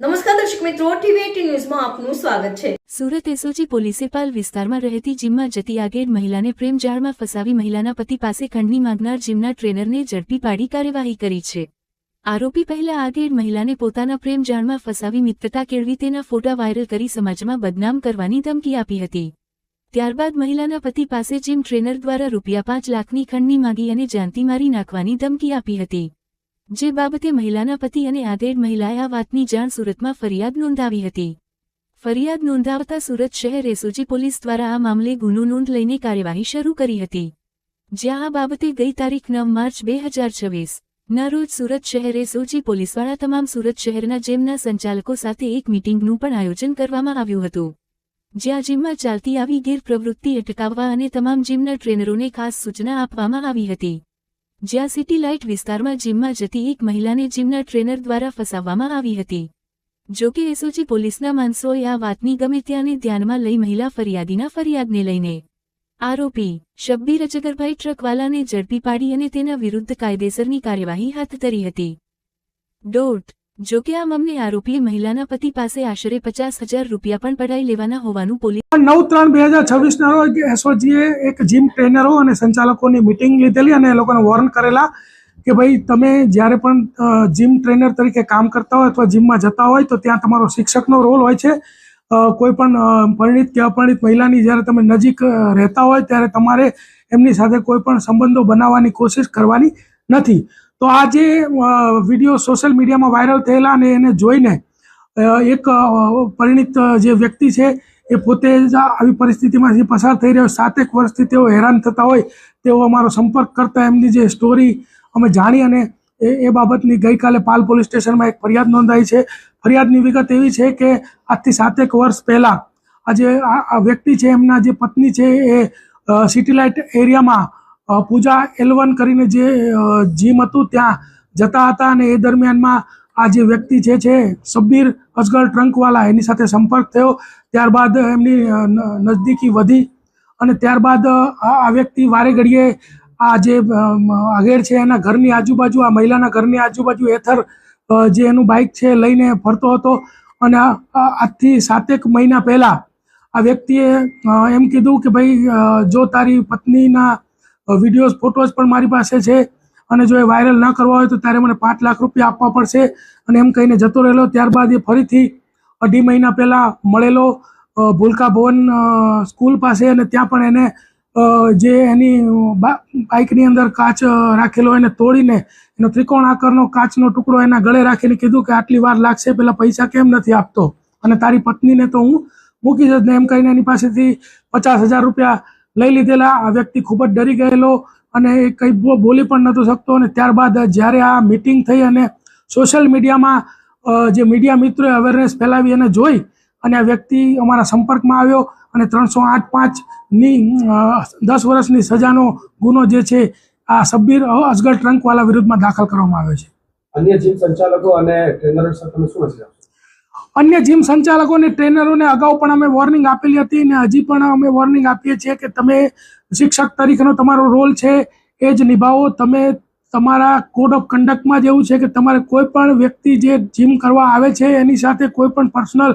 નમસ્કાર દર્શક મિત્રો, ટીવી18 ન્યૂઝમાં આપનું સ્વાગત છે। સુરત એસઓજી પોલીસે પાલ વિસ્તારમાં રહેતી જીમમાં જતી આગેડ મહિલાને પ્રેમ જાળમાં ફસાવી મહિલાના પતિ પાસે ખંડની માંગનાર જીમના ટ્રેનરને ઝડપી પાડી કાર્યવાહી કરી છે। આરોપી પહેલા આગેડ મહિલાને પોતાના પ્રેમ જાળમાં ફસાવી મિત્રતા કેળવી તેના ફોટા વાયરલ કરી સમાજમાં બદનામ કરવાની ધમકી આપી હતી। ત્યારબાદ મહિલાના પતિ પાસે જીમ ટ્રેનર દ્વારા ₹5 લાખની ખંડની માંગી અને જાનથી મારી નાખવાની ધમકી આપી હતી, જે બાબતે મહિલાના પતિ અને આગેડ મહિલાએ આ વાતની જાણ સુરતમાં ફરિયાદ નોંધાવી હતી। ફરિયાદ નોંધાવતા સુરત શહેર એસઓજી પોલીસ દ્વારા આ મામલે ગુનો નોંધ લઈને કાર્યવાહી શરૂ કરી હતી, જ્યાં આ બાબતે ગઈ તારીખ 9 માર્ચ 2026 ના રોજ સુરત શહેર એસઓજી પોલીસવાળા તમામ સુરત શહેરના જીમના સંચાલકો સાથે એક મીટિંગનું પણ આયોજન કરવામાં આવ્યું હતું, જ્યાં જીમમાં ચાલતી આવી ગેરપ્રવૃત્તિ અટકાવવા અને તમામ જીમના ટ્રેનરોને ખાસ સૂચના આપવામાં આવી હતી, જ્યાં સિટી લાઇટ વિસ્તારમાં જીમમાં જતી એક મહિલાને જીમના ટ્રેનર દ્વારા ફસાવવામાં આવી હતી। જો કે એસઓજી પોલીસના માણસોએ આ વાતની ગમે ત્યાંને ધ્યાનમાં લઈ મહિલા ફરિયાદીના ફરિયાદને લઈને આરોપી શબ્બીર અજગરભાઈ ટ્રકવાલાને ઝડપી પાડી અને તેના વિરુદ્ધ કાયદેસરની કાર્યવાહી હાથ ધરી હતી। જો કે આ મામલે આરોપીએ મહિલાના પતિ પાસે આશરે ₹50,000 પણ પડાઈ લેવાના હોવાનું પોલીસ 9/3/2026 ના રોજ એસઓજીએ એક જીમ ટ્રેનરો અને સંચાલકોની મીટિંગ લીધેલી અને એ લોકોને વોર્ન કરેલા કે ભાઈ તમે જ્યારે પણ જીમ ટ્રેનર તરીકે કામ કરતા હોય અથવા જીમમાં જતા હોય તો ત્યાં તમારો શિક્ષકનો રોલ હોય છે। કોઈ પણ પરિણીત કે અપરિણીત મહિલાની જ્યારે તમે નજીક રહેતા હોય ત્યારે તમારે એમની સાથે કોઈ પણ સંબંધો બનાવવાની કોશિશ કરવાની નથી। તો આ જે વિડીયો સોશિયલ મીડિયામાં વાયરલ થયેલા અને એને જોઈને એક પરિણીત જે વ્યક્તિ છે એ પોતે જ આવી પરિસ્થિતિમાંથી પસાર થઈ રહ્યો 7 વર્ષથી તેઓ હેરાન થતા હોય તેઓ અમારો સંપર્ક કરતા એમની જે સ્ટોરી અમે જાણી અને એ બાબતની ગઈકાલે પાલ પોલીસ સ્ટેશનમાં એક ફરિયાદ નોંધાઈ છે। ફરિયાદની વિગત એવી છે કે આજથી 7 વર્ષ પહેલાં આ વ્યક્તિ છે એમના જે પત્ની છે એ સિટી લાઇટ એરિયામાં પૂજા L1 કરીને જે જીમ હતું ત્યાં જતા હતા અને એ દરમિયાનમાં આ જે વ્યક્તિ છે શબ્બીર અજગર ટ્રંકવાલા એની સાથે સંપર્ક થયો। ત્યારબાદ એમની નજદીકી વધી અને ત્યારબાદ આ વ્યક્તિ વારે ઘડીએ આ જે આગેડ છે એના ઘરની આજુબાજુ આ મહિલાના ઘરની આજુબાજુ એથર જે એનું બાઇક છે લઈને ફરતો હતો અને આજથી 7 મહિના પહેલાં આ વ્યક્તિએ એમ કીધું કે ભાઈ જો તારી પત્નીના વિડીયોઝ ફોટોઝ પણ મારી પાસે છે અને જો એ વાયરલ ન કરવા હોય તો તારે મને ₹5 લાખ આપવા પડશે અને એમ કહીને જતો રહેલો। ત્યારબાદ એ ફરીથી 2.5 મહિના પહેલાં મળેલો ભૂલકા ભવન સ્કૂલ પાસે અને ત્યાં પણ એને જે એની બાઇકની અંદર કાચ રાખેલો એને તોડીને એનો ત્રિકોણ આકારનો કાચનો ટુકડો એના ગળે રાખીને કીધું કે આટલી વાર લાગશે, પેલા પૈસા કેમ નથી આપતો અને તારી પત્નીને તો હું મૂકી જ ને એમ કહીને એની પાસેથી ₹50,000 લઈ લીધેલા। આ વ્યક્તિ ખૂબ જ ડરી ગયેલો અને કંઈ બોલી પણ નહોતો શકતો અને ત્યારબાદ જ્યારે આ મિટિંગ થઈ અને સોશિયલ મીડિયામાં જે મીડિયા મિત્રોએ અવેરનેસ ફેલાવી અને જોઈ અને આ વ્યક્તિ અમારા સંપર્કમાં આવ્યો અને 308(5)ની 10 વર્ષની સજાનો ગુનો જે છે આ શબ્બીર અજગર ટ્રંકવાલા વિરુદ્ધમાં દાખલ કરવામાં આવ્યો છે। અન્ય જીમ સંચાલકો અને ટ્રેનરો સાથે તમે શું મેસેજ આપશો? અન્ય જીમ સંચાલકો અને ટ્રેનરોને અગાઉ પણ અમે વોર્નિંગ આપેલી હતી અને હજી પણ અમે વોર્નિંગ આપીએ છીએ કે તમે શિક્ષક તરીકેનો તમારો રોલ છે એ જ નિભાવો। તમે તમારા કોડ ઓફ કન્ડક્ટમાં જ એવું છે કે તમારે કોઈ પણ વ્યક્તિ જે જીમ કરવા આવે છે એની સાથે કોઈ પણ પર્સનલ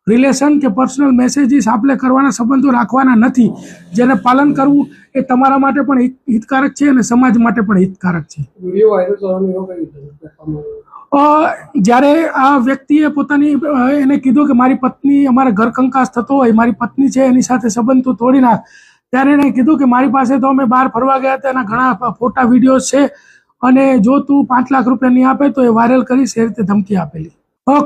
રિલેશન કે પર્સનલ મેસેજીસ આપણે કરવાના સંબંધો રાખવાના નથી, જેને પાલન કરવું એ તમારા માટે પણ હિતકારક છે અને સમાજ માટે પણ હિતકારક છે। વિડીયો વાયરલ થવાની એવો કઈ જ્યારે આ વ્યક્તિએ પોતાની એને કીધું કે મારી પત્ની અમારા ઘર કંકાસ થતો હોય, મારી પત્ની છે એની સાથે સંબંધ તું તોડી નાખ, ત્યારે એણે કીધું કે મારી પાસે તો અમે બહાર ફરવા ગયા હતા એના ઘણા ફોટા વિડીયોઝ છે અને જો તું ₹5 લાખ નહીં આપે તો એ વાયરલ કરીશ એ રીતે ધમકી આપેલી।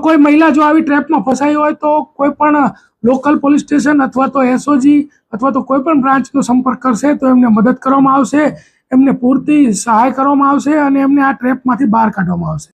કોઈ મહિલા જો આવી ટ્રેપમાં ફસાઈ હોય તો કોઈ પણ લોકલ પોલીસ સ્ટેશન અથવા તો એસઓજી અથવા તો કોઈ પણ બ્રાન્ચનો સંપર્ક કરશે તો એમને મદદ કરવામાં આવશે, એમને પૂરતી સહાય કરવામાં આવશે અને એમને આ ટ્રેપમાંથી બહાર કાઢવામાં આવશે।